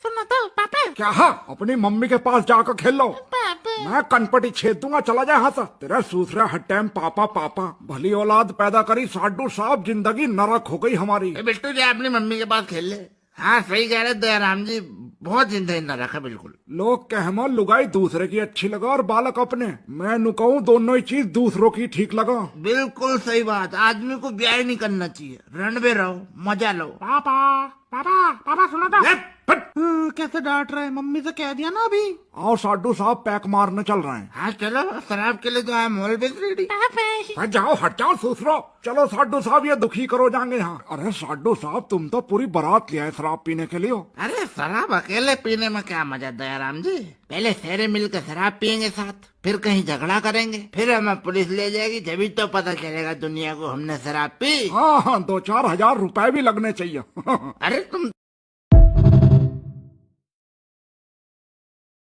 सुनो तो पापा। क्या है? अपनी मम्मी के पास जाकर खेल लो। पापा मैं कनपटी छेद दूंगा, चला जा यहाँ से। तेरा दूसरा हर टाइम पापा पापा। भली औलाद पैदा करी साडू साहब, जिंदगी नरक हो गई हमारी। बिट्टू जी अपनी मम्मी के पास खेल ले। हाँ सही कह रहे दयाराम जी, बहुत जिंदगी न रखा बिल्कुल। लोग कहमा लुगाई दूसरे की अच्छी लगा और बालक अपने। मैं नु कहूँ दोनों ही चीज दूसरों की ठीक लगा। बिल्कुल सही बात, आदमी को ब्याह नहीं करना चाहिए, रण में रहो, मजा लो। पापा पापा पापा सुना था? कैसे डांट रहे, मम्मी से कह दिया ना अभी। आओ साडू साहब, पैक मारने चल रहे हैं। हाँ चलो, शराब के लिए तो आई एम ऑलवेज रेडी। भाई जाओ, हट जाओ दूसरो। चलो साडू साहब, ये दुखी करो जाएंगे यहाँ। अरे साडू साहब, तुम तो पूरी बारात ले आए शराब पीने के लिए। अरे शराब अकेले पीने में क्या मजा दयाराम जी। पहले सारे मिलकर शराब पियेंगे साथ, फिर कहीं झगड़ा करेंगे, फिर हमें पुलिस ले जाएगी, जब तो पता चलेगा दुनिया को हमने शराब पी। हाँ हाँ, 2-4 हजार रुपए भी लगने चाहिए। अरे तुम